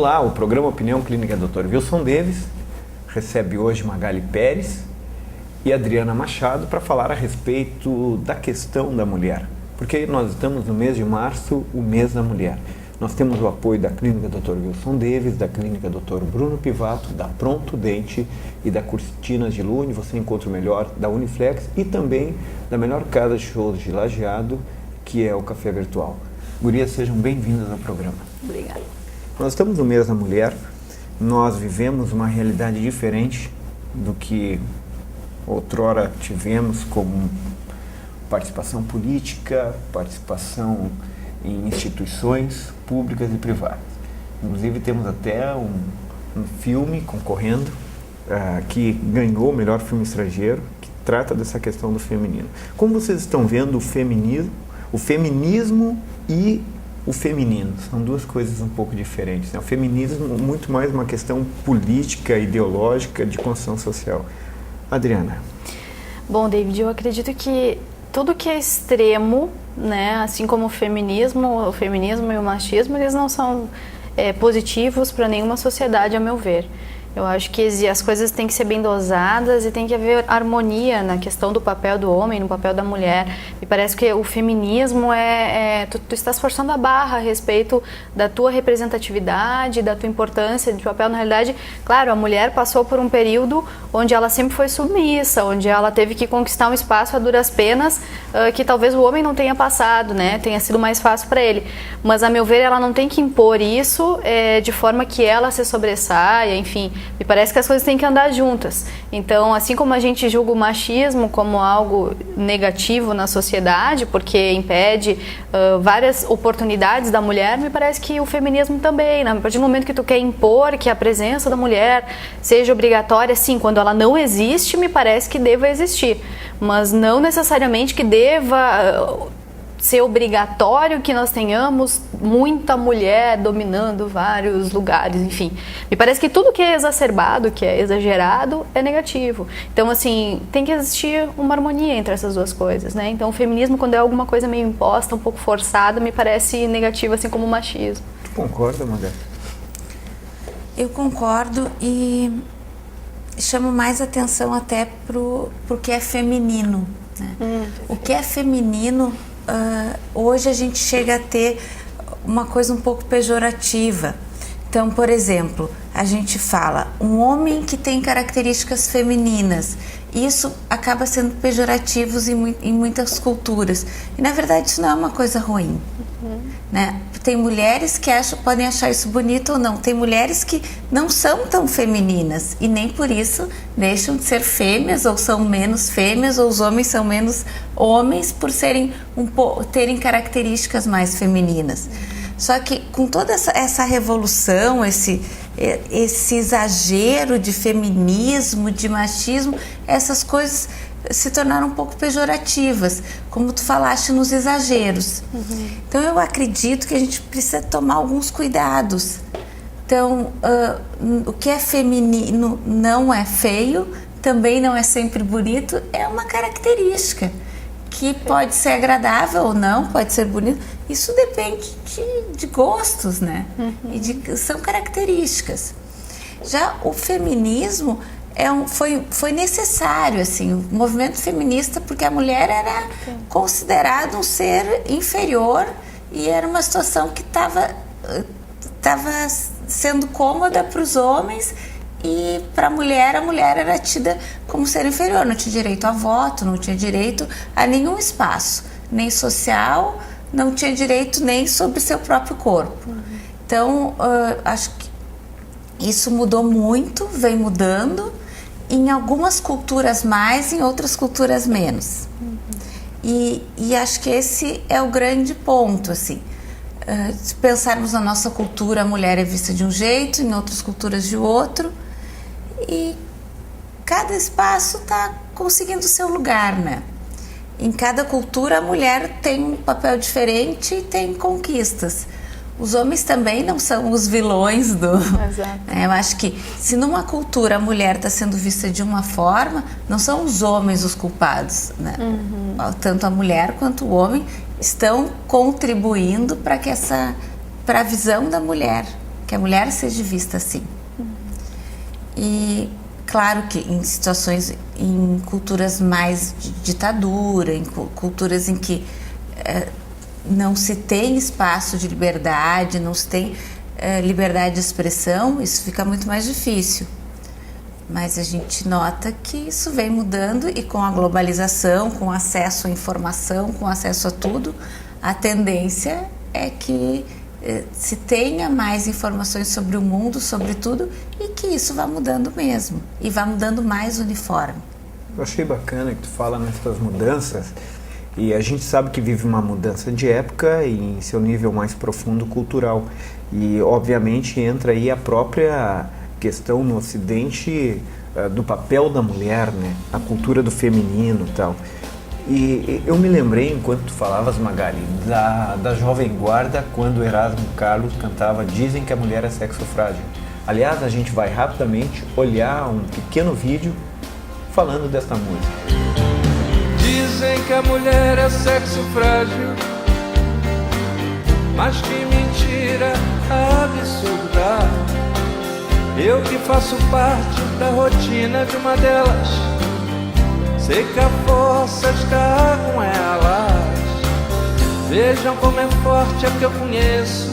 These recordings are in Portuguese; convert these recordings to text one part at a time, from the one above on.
Olá, o programa Opinião Clínica Dr. Wilson Davis recebe hoje Magali Pérez e Adriana Machado para falar a respeito da questão da mulher. Porque nós estamos no mês de março, o mês da mulher. Nós temos o apoio da Clínica Dr. Wilson Davis, da Clínica Dr. Bruno Pivato, da Pronto Dente e da Cortinas de Lune. Você encontra o melhor da Uniflex e também da melhor casa de shows de Lajeado, que é o Café Virtual. Gurias, sejam bem-vindas ao programa. Obrigada. Nós estamos no mês da mulher, nós vivemos uma realidade diferente do que outrora tivemos como participação política, participação em instituições públicas e privadas. Inclusive temos até um filme concorrendo que ganhou o melhor filme estrangeiro, que trata dessa questão do feminino. Como vocês estão vendo o feminismo e o feminino? São duas coisas um pouco diferentes, né? O feminismo é muito mais uma questão política, ideológica, de construção social. Adriana. Bom, David, eu acredito que tudo que é extremo, né, assim como o feminismo e o machismo, eles não são positivos para nenhuma sociedade, a meu ver. Eu acho que as coisas têm que ser bem dosadas e tem que haver harmonia na questão do papel do homem, no papel da mulher. Me parece que o feminismo tu estás forçando a barra a respeito da tua representatividade, da tua importância de papel. Na realidade, claro, a mulher passou por um período onde ela sempre foi submissa, onde ela teve que conquistar um espaço a duras penas que talvez o homem não tenha passado, né? Tenha sido mais fácil para ele. Mas, a meu ver, ela não tem que impor isso de forma que ela se sobressaia, enfim. Me parece que as coisas têm que andar juntas. Então, assim como a gente julga o machismo como algo negativo na sociedade, porque impede várias oportunidades da mulher, me parece que o feminismo também, né? A partir do momento que tu quer impor que a presença da mulher seja obrigatória, sim, quando ela não existe, me parece que deva existir. Mas não necessariamente que deva ser obrigatório que nós tenhamos muita mulher dominando vários lugares, enfim. Me parece que tudo que é exacerbado, que é exagerado, é negativo. Então, assim, tem que existir uma harmonia entre essas duas coisas, né? Então, o feminismo, quando é alguma coisa meio imposta, um pouco forçada, me parece negativo, assim como o machismo. Tu concorda, Magali? Eu concordo e chamo mais atenção até pro que é feminino, né? O que é feminino, hoje a gente chega a ter uma coisa um pouco pejorativa. Então, por exemplo, a gente fala um homem que tem características femininas. Isso acaba sendo pejorativo em muitas culturas. E, na verdade, isso não é uma coisa ruim. Né? Tem mulheres que podem achar isso bonito ou não. Tem mulheres que não são tão femininas e nem por isso deixam de ser fêmeas ou são menos fêmeas, ou os homens são menos homens por terem características mais femininas. Só que com toda essa revolução, esse exagero de feminismo, de machismo, essas coisas se tornaram um pouco pejorativas, como tu falaste, nos exageros. Então eu acredito que a gente precisa tomar alguns cuidados. Então, o que é feminino não é feio, também não é sempre bonito, é uma característica que pode ser agradável ou não, pode ser bonito. Isso depende de gostos, né? E são características. Já o feminismo foi necessário, assim, o movimento feminista, porque a mulher era considerada um ser inferior e era uma situação que estava sendo cômoda para os homens, e para a mulher era tida como ser inferior, não tinha direito a voto, não tinha direito a nenhum espaço, nem social, não tinha direito nem sobre seu próprio corpo. Então, acho que isso mudou muito, vem mudando, em algumas culturas mais, em outras culturas menos. E acho que esse é o grande ponto, assim. Se pensarmos na nossa cultura, a mulher é vista de um jeito, em outras culturas de outro, e cada espaço está conseguindo o seu lugar, né? Em cada cultura a mulher tem um papel diferente e tem conquistas. Os homens também não são os vilões do... Exato. Eu acho que se numa cultura a mulher está sendo vista de uma forma, não são os homens os culpados, né? Tanto a mulher quanto o homem estão contribuindo para a visão da mulher, que a mulher seja vista assim. E claro que em situações, em culturas mais de ditadura, em culturas em que não se tem espaço de liberdade, não se tem liberdade de expressão, isso fica muito mais difícil. Mas a gente nota que isso vem mudando, e com a globalização, com acesso à informação, com acesso a tudo, a tendência é que se tenha mais informações sobre o mundo, sobre tudo, e que isso vá mudando mesmo, e vá mudando mais uniforme. Eu achei bacana que tu fala nessas mudanças, e a gente sabe que vive uma mudança de época e em seu nível mais profundo cultural. E obviamente entra aí a própria questão no Ocidente do papel da mulher, né? A cultura do feminino e tal. E eu me lembrei, enquanto tu falavas, Magali, da Jovem Guarda, quando o Erasmo Carlos cantava Dizem que a Mulher é Sexo Frágil. Aliás, a gente vai rapidamente olhar um pequeno vídeo falando desta música. Dizem que a mulher é sexo frágil, mas que mentira absurda. Eu que faço parte da rotina de uma delas, sei que a força está com elas. Vejam como é forte a que eu conheço.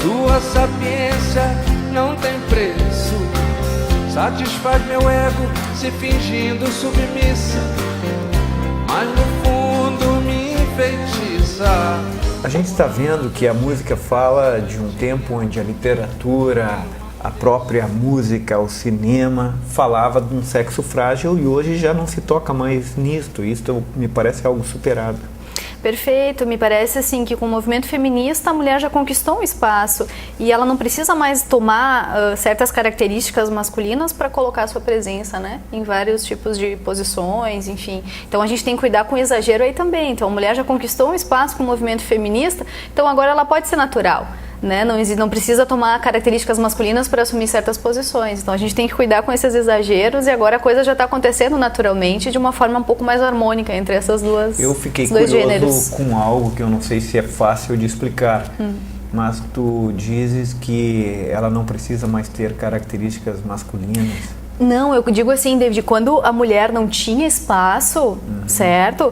Sua sapiência não tem preço. Satisfaz meu ego se fingindo submissa, mas no fundo me enfeitiça. A gente está vendo que a música fala de um tempo onde a literatura, a própria música, o cinema falava de um sexo frágil, e hoje já não se toca mais nisto. Isso me parece algo superado. Perfeito, me parece assim que com o movimento feminista a mulher já conquistou um espaço e ela não precisa mais tomar certas características masculinas para colocar sua presença, né, em vários tipos de posições, enfim. Então a gente tem que cuidar com o exagero aí também. Então a mulher já conquistou um espaço com o movimento feminista, então agora ela pode ser natural. Né? Não precisa tomar características masculinas para assumir certas posições. Então a gente tem que cuidar com esses exageros, e agora a coisa já está acontecendo naturalmente de uma forma um pouco mais harmônica entre essas duas Eu fiquei dois curioso gêneros. com algo que eu não sei se é fácil de explicar, mas tu dizes que ela não precisa mais ter características masculinas. Não, eu digo assim, David, quando a mulher não tinha espaço, certo?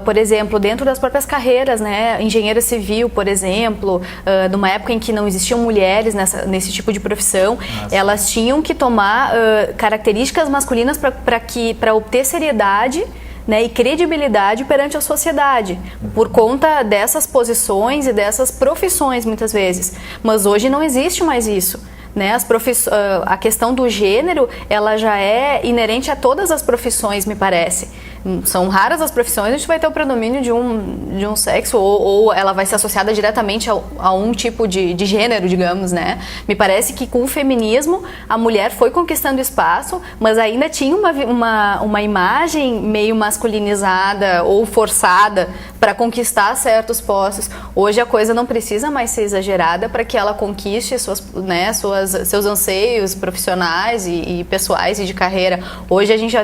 Por exemplo, dentro das próprias carreiras, né? Engenheira civil, por exemplo, numa época em que não existiam mulheres nesse tipo de profissão, elas tinham que tomar características masculinas para obter seriedade, né, e credibilidade perante a sociedade, por conta dessas posições e dessas profissões, muitas vezes. Mas hoje não existe mais isso. Né, a questão do gênero, ela já é inerente a todas as profissões, me parece. São raras as profissões onde a gente vai ter o predomínio de um sexo, ou ela vai ser associada diretamente a um tipo de gênero, digamos, né? Me parece que com o feminismo a mulher foi conquistando espaço, mas ainda tinha uma imagem meio masculinizada ou forçada para conquistar certos postos. Hoje a coisa não precisa mais ser exagerada para que ela conquiste seus anseios profissionais e pessoais e de carreira. Hoje a gente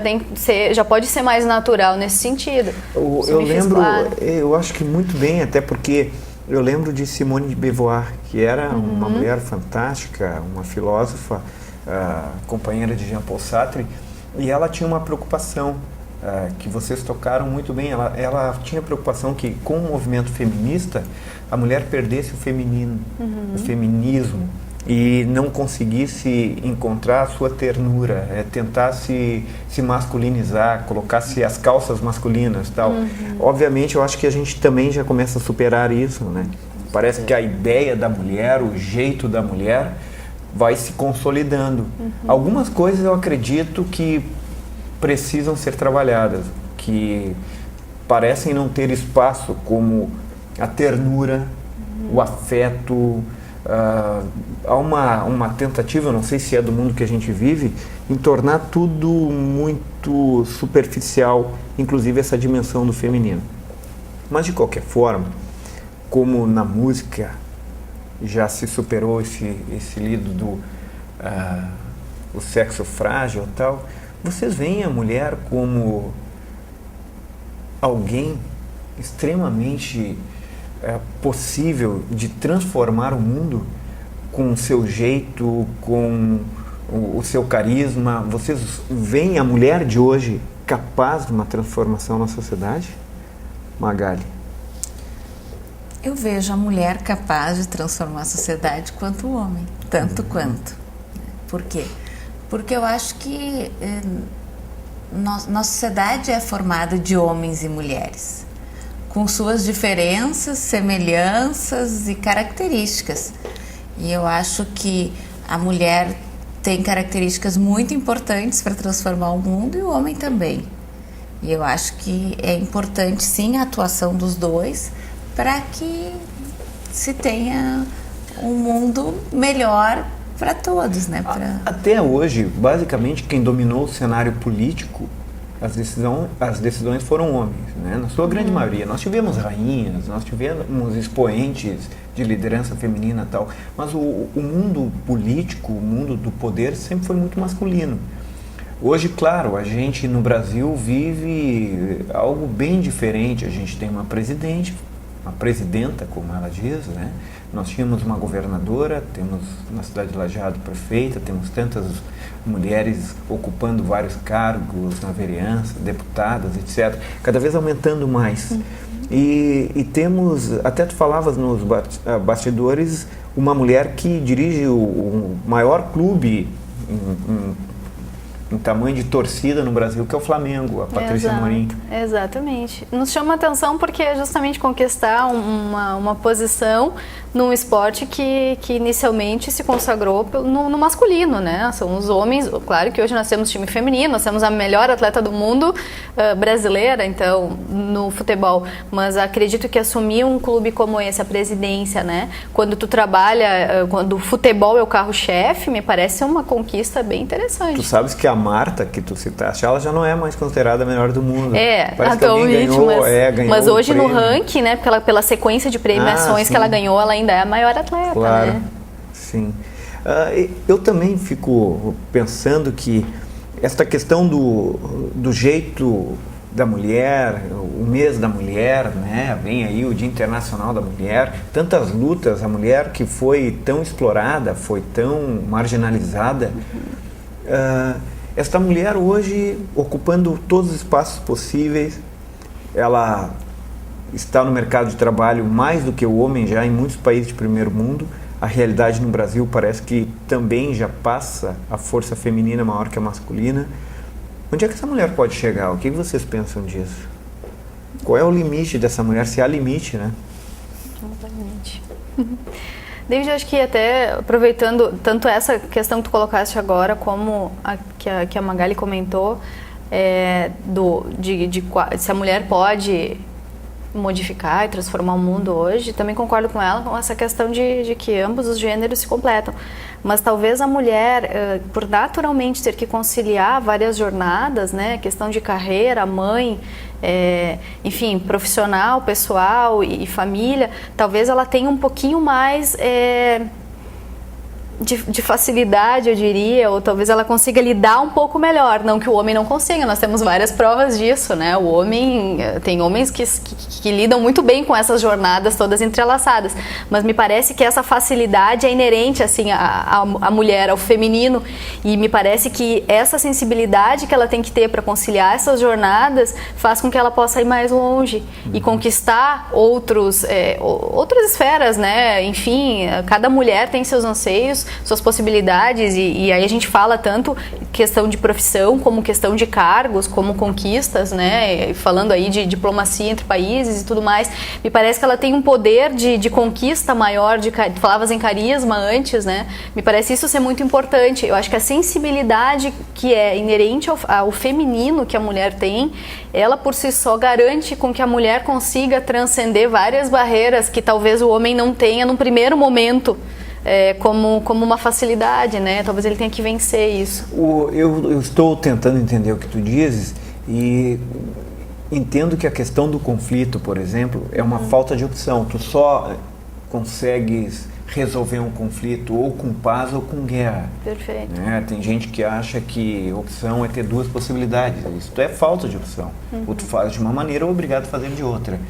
já pode ser mais natural nesse sentido. Eu lembro, eu acho que muito bem, até porque eu lembro de Simone de Beauvoir, que era uma mulher fantástica, uma filósofa, companheira de Jean Paul Sartre, e ela tinha uma preocupação que vocês tocaram muito bem. Ela tinha preocupação que com o movimento feminista a mulher perdesse o feminino, o feminismo, e não conseguisse encontrar a sua ternura, tentasse se masculinizar, colocasse as calças masculinas e tal. Obviamente eu acho que a gente também já começa a superar isso, né? Parece que a ideia da mulher, o jeito da mulher vai se consolidando. Algumas coisas eu acredito que precisam ser trabalhadas, que parecem não ter espaço, como a ternura, o afeto. Há uma tentativa, não sei se é do mundo que a gente vive, em tornar tudo muito superficial, inclusive essa dimensão do feminino. Mas de qualquer forma, como na música já se superou esse lido do o sexo frágil e tal, vocês veem a mulher como alguém extremamente possível de transformar o mundo com o seu jeito, com o seu carisma? Vocês veem a mulher de hoje capaz de uma transformação na sociedade? Magali? Eu vejo a mulher capaz de transformar a sociedade quanto o homem, tanto quanto. Por quê? Porque eu acho que nossa sociedade é formada de homens e mulheres, com suas diferenças, semelhanças e características. E eu acho que a mulher tem características muito importantes para transformar o mundo e o homem também. E eu acho que é importante, sim, a atuação dos dois para que se tenha um mundo melhor para todos, né? Até hoje, basicamente, quem dominou o cenário político, as decisões foram homens, né? Na sua grande maioria. Nós tivemos rainhas, nós tivemos expoentes de liderança feminina e tal, mas o mundo político, o mundo do poder sempre foi muito masculino. Hoje, claro, a gente no Brasil vive algo bem diferente. A gente tem uma presidenta, como ela diz, né? Nós tínhamos uma governadora, temos na cidade de Lajeado prefeita, temos tantas mulheres ocupando vários cargos na vereança, deputadas, etc. Cada vez aumentando mais. E temos, até tu falavas nos bastidores, uma mulher que dirige o maior clube em tamanho de torcida no Brasil, que é o Flamengo, a Patrícia Amorim. Exatamente. Nos chama atenção porque é justamente conquistar uma posição num esporte que inicialmente se consagrou no masculino, né? São os homens. Claro que hoje nós temos time feminino, nós temos a melhor atleta do mundo brasileira, então, no futebol. Mas acredito que assumir um clube como esse, a presidência, né? Quando tu trabalha, quando o futebol é o carro-chefe, me parece uma conquista bem interessante. Tu sabes que a Marta, que tu citaste, ela já não é mais considerada a melhor do mundo. Parece atualmente, ganhou mas hoje no prêmio. ranking, né, pela sequência de premiações que ela ganhou, ela ainda é a maior atleta, claro, né? Sim. Eu também fico pensando que esta questão do jeito da mulher, o mês da mulher, né? Vem aí o Dia Internacional da Mulher, tantas lutas, a mulher que foi tão explorada, foi tão marginalizada. Esta mulher hoje, ocupando todos os espaços possíveis, ela está no mercado de trabalho mais do que o homem já em muitos países de primeiro mundo. A realidade no Brasil parece que também já passa a força feminina maior que a masculina. Onde é que essa mulher pode chegar? O que vocês pensam disso? Qual é o limite dessa mulher? Se há limite, né? Exatamente. David, eu acho que até aproveitando tanto essa questão que tu colocaste agora, como que a Magali comentou, se a mulher pode modificar e transformar o mundo hoje, também concordo com ela com essa questão de que ambos os gêneros se completam. Mas talvez a mulher, por naturalmente ter que conciliar várias jornadas, né, questão de carreira, mãe, enfim, profissional, pessoal e família, talvez ela tenha um pouquinho mais de facilidade, eu diria, ou talvez ela consiga lidar um pouco melhor, não que o homem não consiga, nós temos várias provas disso, né? O homem, tem homens que lidam muito bem com essas jornadas todas entrelaçadas, mas me parece que essa facilidade é inerente, assim, à mulher, ao feminino, e me parece que essa sensibilidade que ela tem que ter para conciliar essas jornadas faz com que ela possa ir mais longe e conquistar outras esferas, né? Enfim, cada mulher tem seus anseios, suas possibilidades, e aí a gente fala tanto questão de profissão, como questão de cargos, como conquistas, né? Falando aí de diplomacia entre países e tudo mais, me parece que ela tem um poder de conquista maior, falavas em carisma antes, né? Me parece isso ser muito importante. Eu acho que a sensibilidade que é inerente ao feminino que a mulher tem, ela por si só garante com que a mulher consiga transcender várias barreiras que talvez o homem não tenha no primeiro momento, como uma facilidade, né? Talvez ele tenha que vencer isso. Eu estou tentando entender o que tu dizes e entendo que a questão do conflito, por exemplo, é uma falta de opção. Tu só consegues resolver um conflito ou com paz ou com guerra. Perfeito. Né? Tem gente que acha que opção é ter duas possibilidades. Isso é falta de opção. Ou tu faz de uma maneira ou é obrigado a fazer de outra.